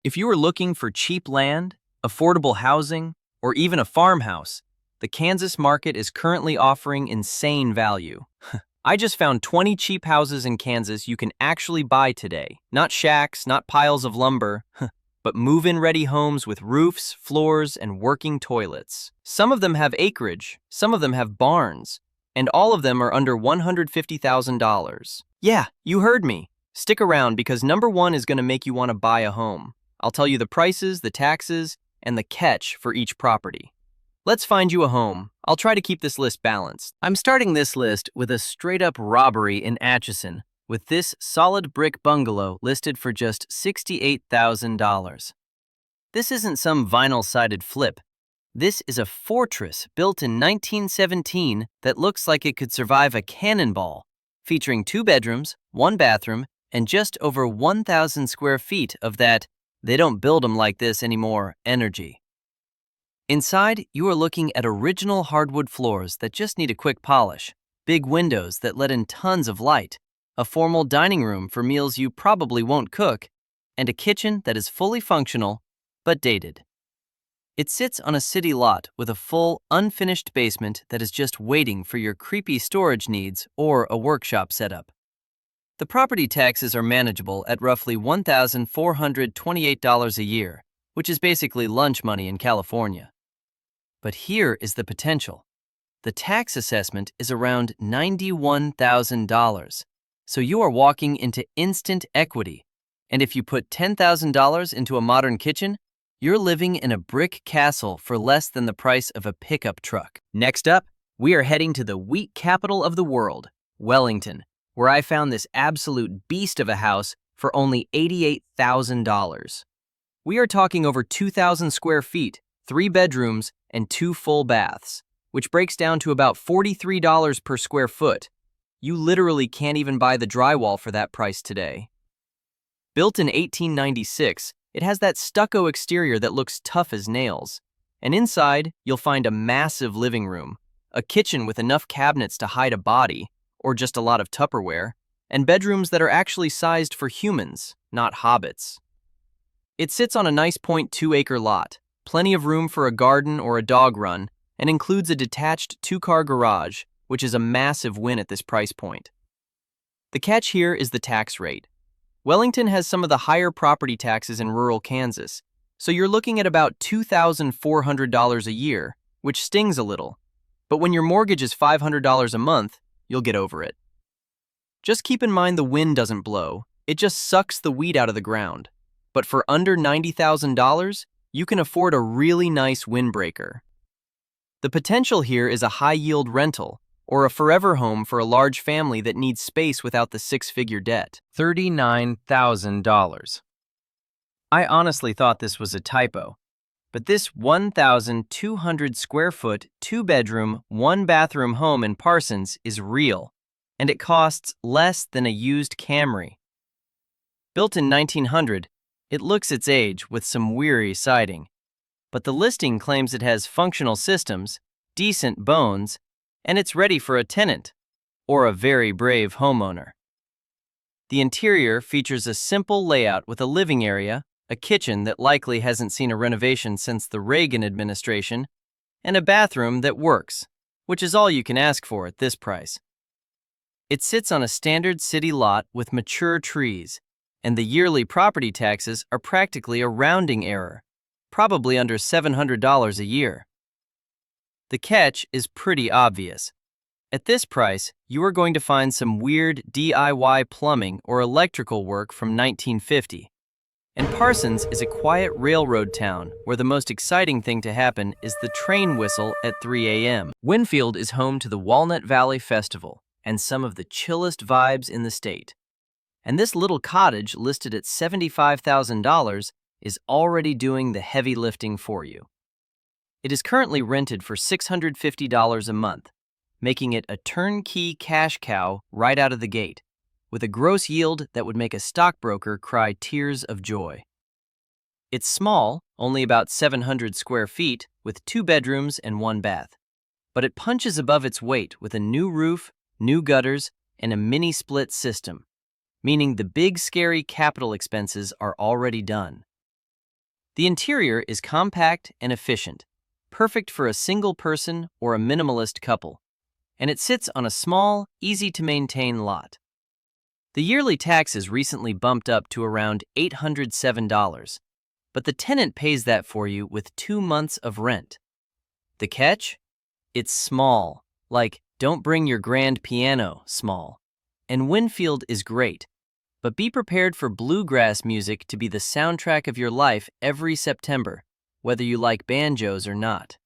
If you are looking for cheap land, affordable housing, or even a farmhouse, the Kansas market is currently offering insane value. I just found 20 cheap houses in Kansas you can actually buy today. Not shacks, not piles of lumber, but move-in ready homes with roofs, floors, and working toilets. Some of them have acreage, some of them have barns, and all of them are under $150,000. Yeah, you heard me. Stick around because number one is going to make you want to buy a home. I'll tell you the prices, the taxes, and the catch for each property. Let's find you a home. I'll try to keep this list balanced. I'm starting this list with a straight-up robbery in Atchison, with this solid brick bungalow listed for just $68,000. This isn't some vinyl-sided flip. This is a fortress built in 1917 that looks like it could survive a cannonball, featuring 2 bedrooms, 1 bathroom, and just over 1,000 square feet of that "they don't build them like this anymore" energy. Inside, you are looking at original hardwood floors that just need a quick polish, big windows that let in tons of light, a formal dining room for meals you probably won't cook, and a kitchen that is fully functional but dated. It sits on a city lot with a full, unfinished basement that is just waiting for your creepy storage needs or a workshop setup. The property taxes are manageable at roughly $1,428 a year, which is basically lunch money in California. But here is the potential. The tax assessment is around $91,000, so you are walking into instant equity. And if you put $10,000 into a modern kitchen, you're living in a brick castle for less than the price of a pickup truck. Next up, we are heading to the wheat capital of the world, Wellington, where I found this absolute beast of a house for only $88,000. We are talking over 2,000 square feet, 3 bedrooms, and 2 full baths, which breaks down to about $43 per square foot. You literally can't even buy the drywall for that price today. Built in 1896, it has that stucco exterior that looks tough as nails. And inside, you'll find a massive living room, a kitchen with enough cabinets to hide a body, or just a lot of Tupperware, and bedrooms that are actually sized for humans, not hobbits. It sits on a nice 0.2-acre lot, plenty of room for a garden or a dog run, and includes a detached 2-car garage, which is a massive win at this price point. The catch here is the tax rate. Wellington has some of the higher property taxes in rural Kansas, so you're looking at about $2,400 a year, which stings a little. But when your mortgage is $500 a month, you'll get over it. Just keep in mind the wind doesn't blow, it just sucks the weed out of the ground. But for under $90,000, you can afford a really nice windbreaker. The potential here is a high-yield rental, or a forever home for a large family that needs space without the 6-figure debt. $39,000. I honestly thought this was a typo, but this 1,200 square foot, 2-bedroom, 1-bathroom home in Parsons is real, and it costs less than a used Camry. Built in 1900, it looks its age with some weary siding, but the listing claims it has functional systems, decent bones, and it's ready for a tenant, or a very brave homeowner. The interior features a simple layout with a living area, a kitchen that likely hasn't seen a renovation since the Reagan administration, and a bathroom that works, which is all you can ask for at this price. It sits on a standard city lot with mature trees, and the yearly property taxes are practically a rounding error, probably under $700 a year. The catch is pretty obvious. At this price, you are going to find some weird DIY plumbing or electrical work from 1950. And Parsons is a quiet railroad town where the most exciting thing to happen is the train whistle at 3 a.m. Winfield is home to the Walnut Valley Festival and some of the chillest vibes in the state. And this little cottage listed at $75,000 is already doing the heavy lifting for you. It is currently rented for $650 a month, making it a turnkey cash cow right out of the gate, with a gross yield that would make a stockbroker cry tears of joy. It's small, only about 700 square feet, with 2 bedrooms and 1 bath, but it punches above its weight with a new roof, new gutters, and a mini-split system, meaning the big scary capital expenses are already done. The interior is compact and efficient, perfect for a single person or a minimalist couple, and it sits on a small, easy-to-maintain lot. The yearly tax is recently bumped up to around $807, but the tenant pays that for you with 2 months of rent. The catch? It's small, like don't bring your grand piano small. And Winfield is great, but be prepared for bluegrass music to be the soundtrack of your life every September, whether you like banjos or not.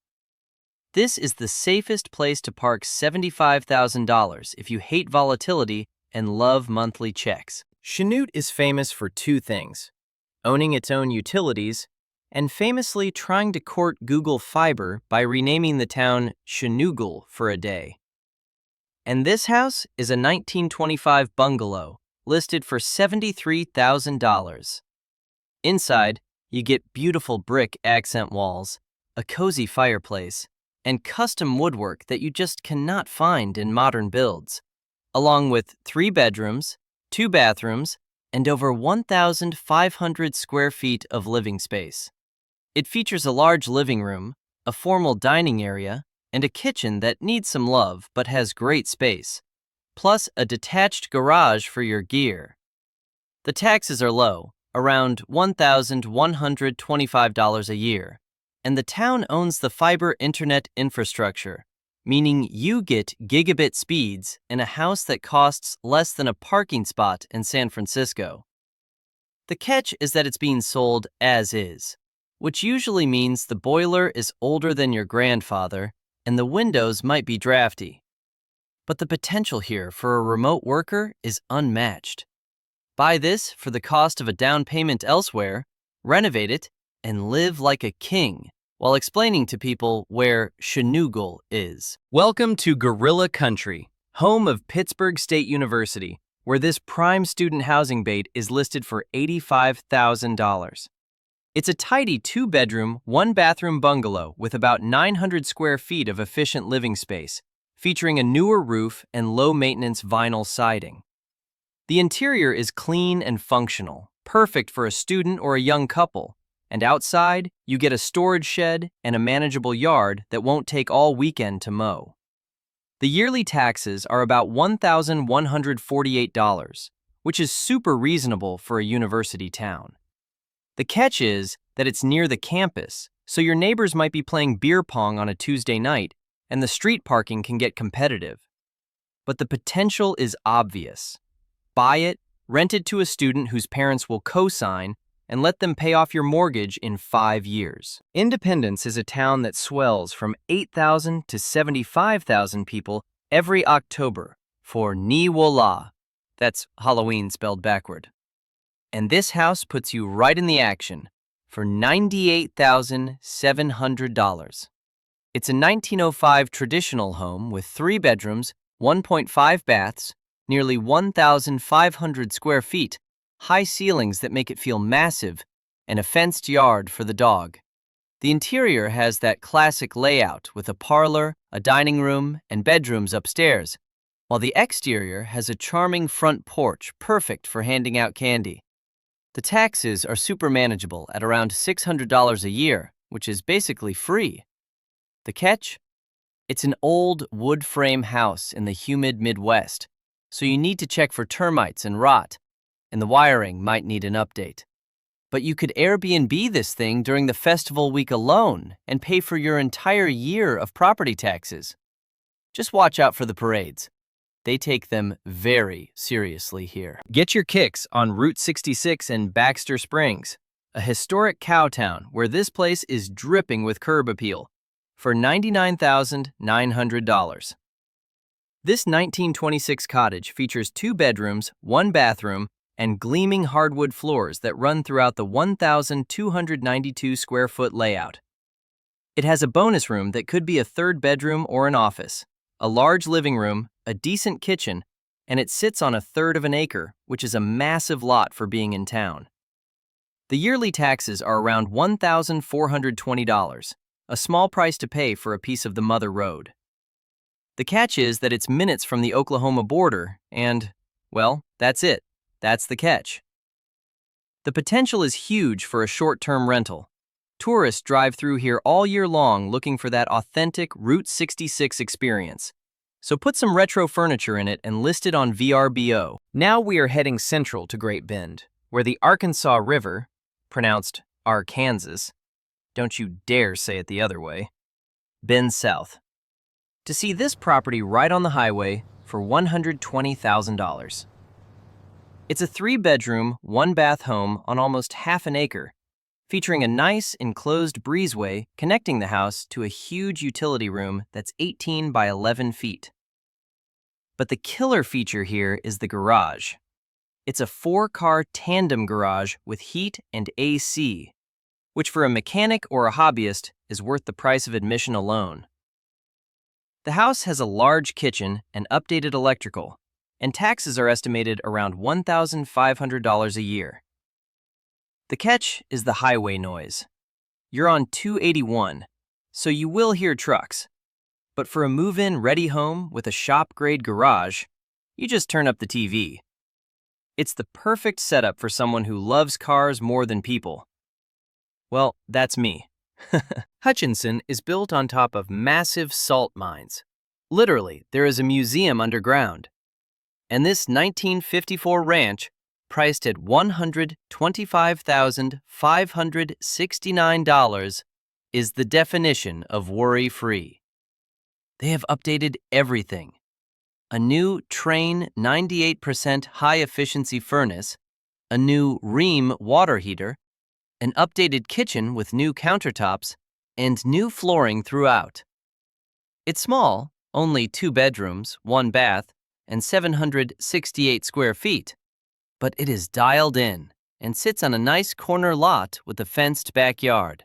This is the safest place to park $75,000 if you hate volatility and love monthly checks. Chanute is famous for 2 things: owning its own utilities and famously trying to court Google Fiber by renaming the town Chanute for a day. And this house is a 1925 bungalow listed for $73,000. Inside, you get beautiful brick accent walls, a cozy fireplace, and custom woodwork that you just cannot find in modern builds, along with 3 bedrooms, 2 bathrooms, and over 1,500 square feet of living space. It features a large living room, a formal dining area, and a kitchen that needs some love but has great space, plus a detached garage for your gear. The taxes are low, around $1,125 a year, and the town owns the fiber internet infrastructure, meaning you get gigabit speeds in a house that costs less than a parking spot in San Francisco. The catch is that it's being sold as is, which usually means the boiler is older than your grandfather and the windows might be drafty. But the potential here for a remote worker is unmatched. Buy this for the cost of a down payment elsewhere, renovate it, and live like a king while explaining to people where Chanute is. Welcome to Gorilla Country, home of Pittsburg State University, where this prime student housing bait is listed for $85,000. It's a tidy 2-bedroom, 1-bathroom bungalow with about 900 square feet of efficient living space, featuring a newer roof and low-maintenance vinyl siding. The interior is clean and functional, perfect for a student or a young couple, and outside, you get a storage shed and a manageable yard that won't take all weekend to mow. The yearly taxes are about $1,148, which is super reasonable for a university town. The catch is that it's near the campus, so your neighbors might be playing beer pong on a Tuesday night, and the street parking can get competitive. But the potential is obvious. Buy it, rent it to a student whose parents will co-sign, and let them pay off your mortgage in 5 years. Independence is a town that swells from 8,000 to 75,000 people every October for Neewollah. That's Halloween spelled backward. And this house puts you right in the action for $98,700. It's a 1905 traditional home with 3 bedrooms, 1.5 baths, nearly 1,500 square feet, high ceilings that make it feel massive, and a fenced yard for the dog. The interior has that classic layout with a parlor, a dining room, and bedrooms upstairs, while the exterior has a charming front porch perfect for handing out candy. The taxes are super manageable at around $600 a year, which is basically free. The catch? It's an old wood frame house in the humid Midwest, so you need to check for termites and rot, and the wiring might need an update. But you could Airbnb this thing during the festival week alone and pay for your entire year of property taxes. Just watch out for the parades. They take them very seriously here. Get your kicks on Route 66 in Baxter Springs, a historic cow town where this place is dripping with curb appeal, for $99,900. This 1926 cottage features 2 bedrooms, 1 bathroom, and gleaming hardwood floors that run throughout the 1,292 square foot layout. It has a bonus room that could be a 3rd bedroom or an office, a large living room, a decent kitchen, and it sits on 1/3 of an acre, which is a massive lot for being in town. The yearly taxes are around $1,420, a small price to pay for a piece of the Mother Road. The catch is that it's minutes from the Oklahoma border, and, well, that's it. That's the catch. The potential is huge for a short-term rental, Tourists drive through here all year long looking for that authentic Route 66 experience. So put some retro furniture in it and list it on VRBO. Now we are heading central to Great Bend, where the Arkansas River, pronounced Arkansas, don't you dare say it the other way, bends south. To see this property right on the highway for $120,000. It's a 3-bedroom, 1-bath home on almost half an acre, featuring a nice enclosed breezeway connecting the house to a huge utility room that's 18 by 11 feet. But the killer feature here is the garage. It's a 4-car tandem garage with heat and AC, which for a mechanic or a hobbyist is worth the price of admission alone. The house has a large kitchen and updated electrical, and taxes are estimated around $1,500 a year. The catch is the highway noise. You're on 281, so you will hear trucks. But for a move-in ready home with a shop-grade garage, you just turn up the TV. It's the perfect setup for someone who loves cars more than people. Well, that's me. Hutchinson is built on top of massive salt mines. Literally, there is a museum underground. And this 1954 ranch, priced at $125,569, is the definition of worry-free. They have updated everything. A new Train 98% high-efficiency furnace, a new Rheem water heater, an updated kitchen with new countertops, and new flooring throughout. It's small, only 2 bedrooms, 1 bath, and 768 square feet, but it is dialed in and sits on a nice corner lot with a fenced backyard.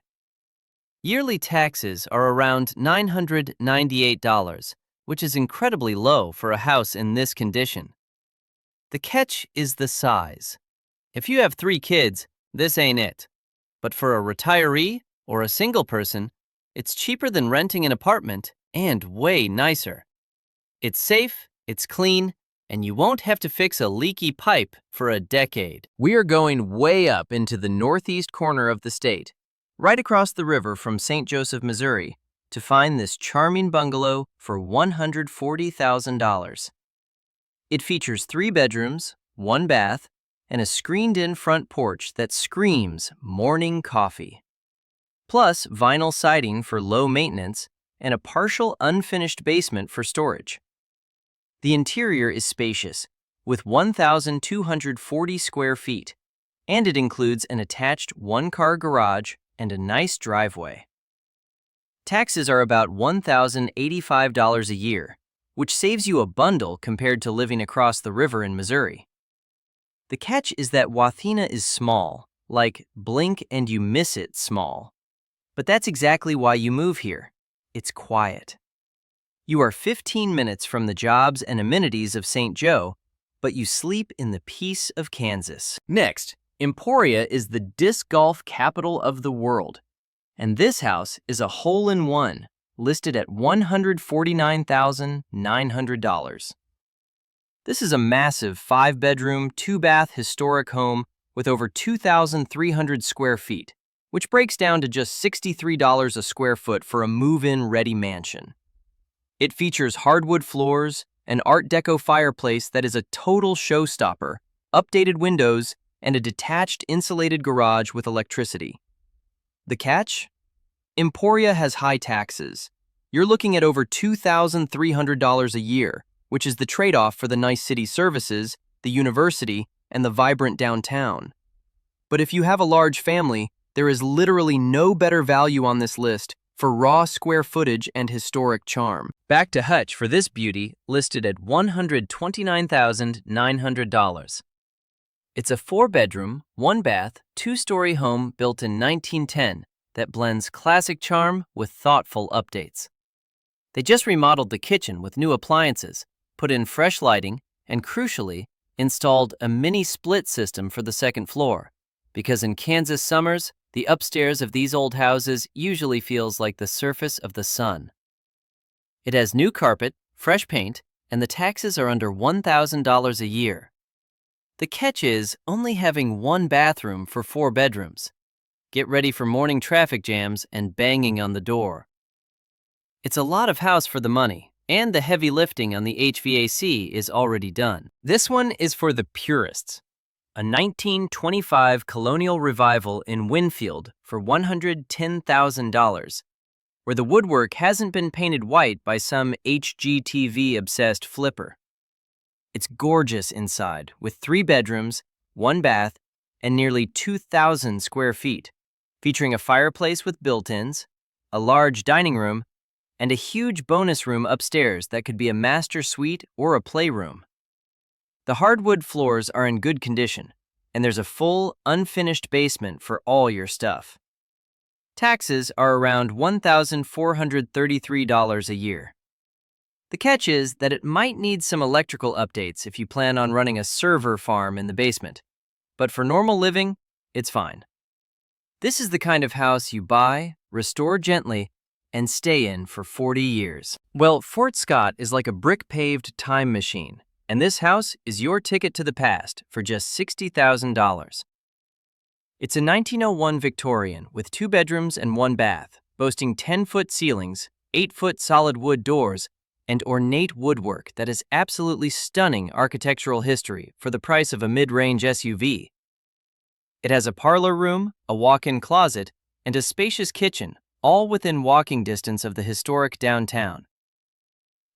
Yearly taxes are around $998, which is incredibly low for a house in this condition. The catch is the size. If you have 3 kids, this ain't it. But for a retiree or a single person, it's cheaper than renting an apartment and way nicer. It's safe, it's clean, and you won't have to fix a leaky pipe for a decade. We are going way up into the northeast corner of the state, right across the river from St. Joseph, Missouri, to find this charming bungalow for $140,000. It features 3 bedrooms, 1 bath, and a screened-in front porch that screams morning coffee. Plus vinyl siding for low maintenance and a partial unfinished basement for storage. The interior is spacious, with 1,240 square feet, and it includes an attached 1-car garage and a nice driveway. Taxes are about $1,085 a year, which saves you a bundle compared to living across the river in Missouri. The catch is that Wathena is small, like blink and you miss it small. But that's exactly why you move here. It's quiet. You are 15 minutes from the jobs and amenities of St. Joe, but you sleep in the peace of Kansas. Next, Emporia is the disc golf capital of the world, and this house is a hole-in-one, listed at $149,900. This is a massive 5-bedroom, 2-bath historic home with over 2,300 square feet, which breaks down to just $63 a square foot for a move-in ready mansion. It features hardwood floors, an Art Deco fireplace that is a total showstopper, updated windows, and a detached insulated garage with electricity. The catch? Emporia has high taxes. You're looking at over $2,300 a year, which is the trade-off for the nice city services, the university, and the vibrant downtown. But if you have a large family, there is literally no better value on this list for raw square footage and historic charm. Back to Hutch for this beauty, listed at $129,900. It's a 4-bedroom, 1-bath, 2-story home built in 1910 that blends classic charm with thoughtful updates. They just remodeled the kitchen with new appliances, put in fresh lighting, and crucially, installed a mini split system for the 2nd floor, because in Kansas summers, the upstairs of these old houses usually feels like the surface of the sun. It has new carpet, fresh paint, and the taxes are under $1,000 a year. The catch is only having 1 bathroom for 4 bedrooms. Get ready for morning traffic jams and banging on the door. It's a lot of house for the money, and the heavy lifting on the HVAC is already done. This one is for the purists. A 1925 colonial revival in Winfield for $110,000, where the woodwork hasn't been painted white by some HGTV-obsessed flipper. It's gorgeous inside, with 3 bedrooms, 1 bath, and nearly 2,000 square feet, featuring a fireplace with built-ins, a large dining room, and a huge bonus room upstairs that could be a master suite or a playroom. The hardwood floors are in good condition, and there's a full, unfinished basement for all your stuff. Taxes are around $1,433 a year. The catch is that it might need some electrical updates if you plan on running a server farm in the basement, but for normal living, it's fine. This is the kind of house you buy, restore gently, and stay in for 40 years. Well, Fort Scott is like a brick-paved time machine, and this house is your ticket to the past for just $60,000. It's a 1901 Victorian with 2 bedrooms and 1 bath, boasting 10-foot ceilings, 8-foot solid wood doors, and ornate woodwork that is absolutely stunning architectural history for the price of a mid-range SUV. It has a parlor room, a walk-in closet, and a spacious kitchen, all within walking distance of the historic downtown.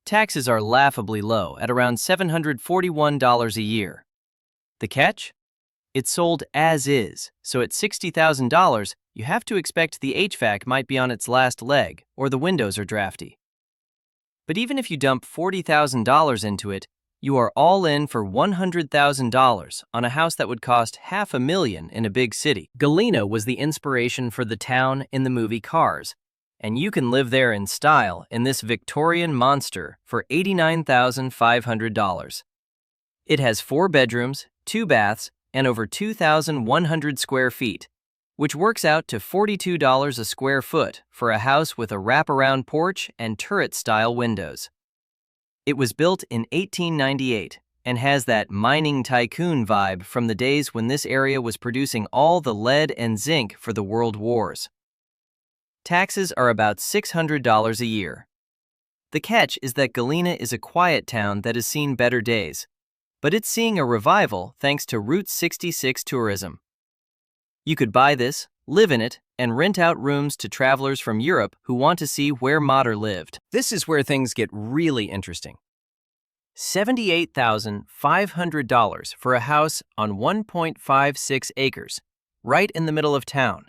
Taxes are laughably low at around $741 a year. The catch? It's sold as is, so at $60,000, you have to expect the HVAC might be on its last leg or the windows are drafty. But even if you dump $40,000 into it, you are all in for $100,000 on a house that would cost $500,000 in a big city. Galena was the inspiration for the town in the movie Cars, and you can live there in style in this Victorian monster for $89,500. It has 4 bedrooms, 2 baths, and over 2,100 square feet, which works out to $42 a square foot for a house with a wraparound porch and turret-style windows. It was built in 1898 and has that mining tycoon vibe from the days when this area was producing all the lead and zinc for the world wars. Taxes are about $600 a year. The catch is that Galena is a quiet town that has seen better days, but it's seeing a revival thanks to Route 66 tourism. You could buy this, live in it, and rent out rooms to travelers from Europe who want to see where Mater lived. This is where things get really interesting. $78,500 for a house on 1.56 acres, right in the middle of town.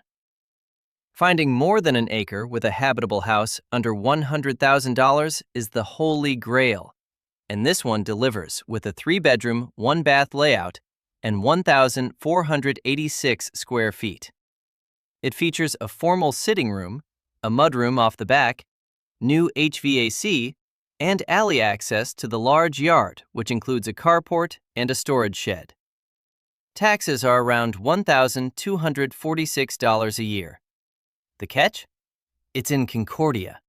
Finding more than an acre with a habitable house under $100,000 is the holy grail, and this one delivers with a 3-bedroom, 1-bath layout and 1,486 square feet. It features a formal sitting room, a mudroom off the back, new HVAC, and alley access to the large yard, which includes a carport and a storage shed. Taxes are around $1,246 a year. The catch? It's in Concordia.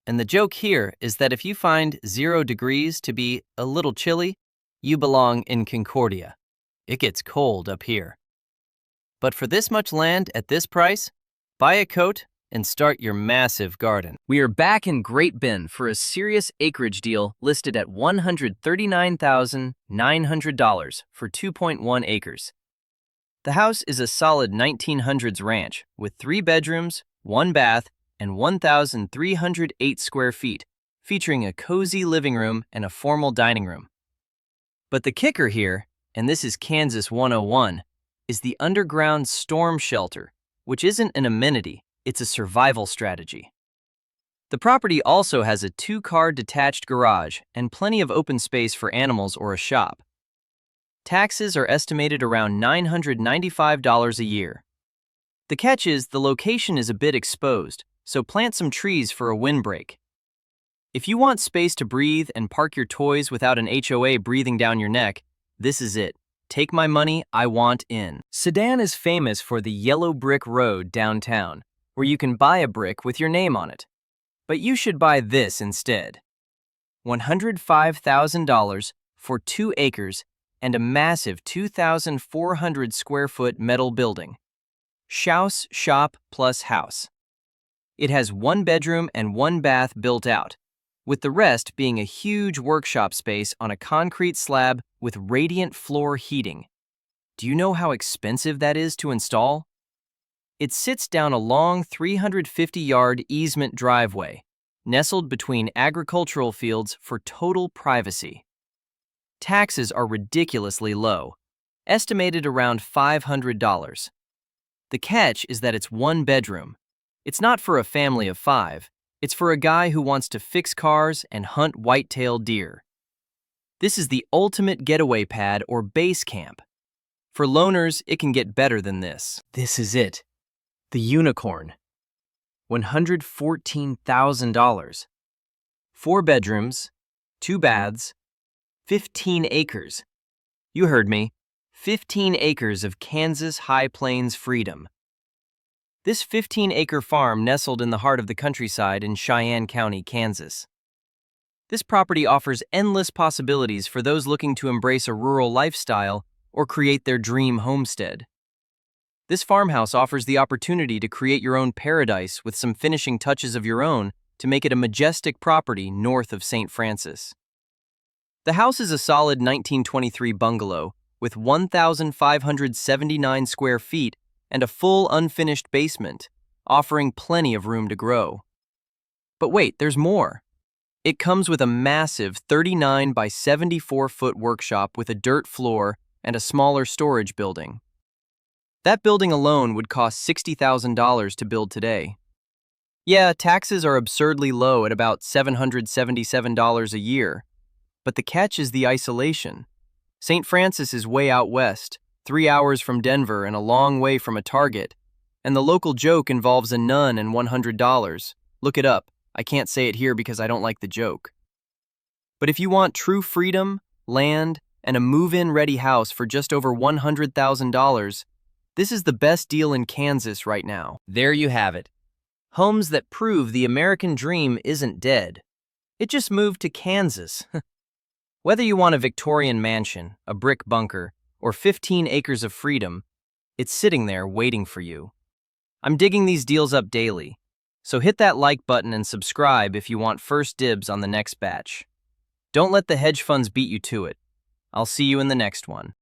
And the joke here is that if you find 0 degrees to be a little chilly, you belong in Concordia. It gets cold up here. But for this much land at this price, buy a coat and start your massive garden. We are back in Great Bend for a serious acreage deal listed at $139,900 for 2.1 acres. The house is a solid 1900s ranch with 3 bedrooms, 1 bath, and 1,308 square feet, featuring a cozy living room and a formal dining room. But the kicker here, and this is Kansas 101, is the underground storm shelter, which isn't an amenity, it's a survival strategy. The property also has a 2-car detached garage and plenty of open space for animals or a shop. Taxes are estimated around $995 a year. The catch is the location is a bit exposed, so plant some trees for a windbreak. If you want space to breathe and park your toys without an HOA breathing down your neck, this is it. Take my money, I want in. Sedan is famous for the yellow brick road downtown, where you can buy a brick with your name on it. But you should buy this instead. $105,000 for 2 acres and a massive 2,400 square foot metal building. Shouse Shop Plus House. It has 1 bedroom and 1 bath built out, with the rest being a huge workshop space on a concrete slab with radiant floor heating. Do you know how expensive that is to install? It sits down a long 350-yard easement driveway, nestled between agricultural fields for total privacy. Taxes are ridiculously low, estimated around $500. The catch is that it's 1 bedroom. It's not for a family of 5. It's for a guy who wants to fix cars and hunt white-tailed deer. This is the ultimate getaway pad or base camp. For loners, it can get better than this. This is it. The unicorn. $114,000. 4 bedrooms, 2 baths, 15 acres. You heard me. 15 acres of Kansas High Plains freedom. This 15-acre farm nestled in the heart of the countryside in Cheyenne County, Kansas. This property offers endless possibilities for those looking to embrace a rural lifestyle or create their dream homestead. This farmhouse offers the opportunity to create your own paradise with some finishing touches of your own to make it a majestic property north of St. Francis. The house is a solid 1923 bungalow with 1,579 square feet and a full unfinished basement, offering plenty of room to grow. But wait, there's more. It comes with a massive 39 by 74-foot workshop with a dirt floor and a smaller storage building. That building alone would cost $60,000 to build today. Yeah, taxes are absurdly low at about $777 a year, but the catch is the isolation. St. Francis is way out west, 3 hours from Denver and a long way from a Target, and the local joke involves a nun and $100. Look it up. I can't say it here because I don't like the joke. But if you want true freedom, land, and a move-in ready house for just over $100,000, this is the best deal in Kansas right now. There you have it. Homes that prove the American dream isn't dead. It just moved to Kansas. Whether you want a Victorian mansion, a brick bunker, or 15 acres of freedom, it's sitting there waiting for you. I'm digging these deals up daily, so hit that like button and subscribe if you want first dibs on the next batch. Don't let the hedge funds beat you to it. I'll see you in the next one.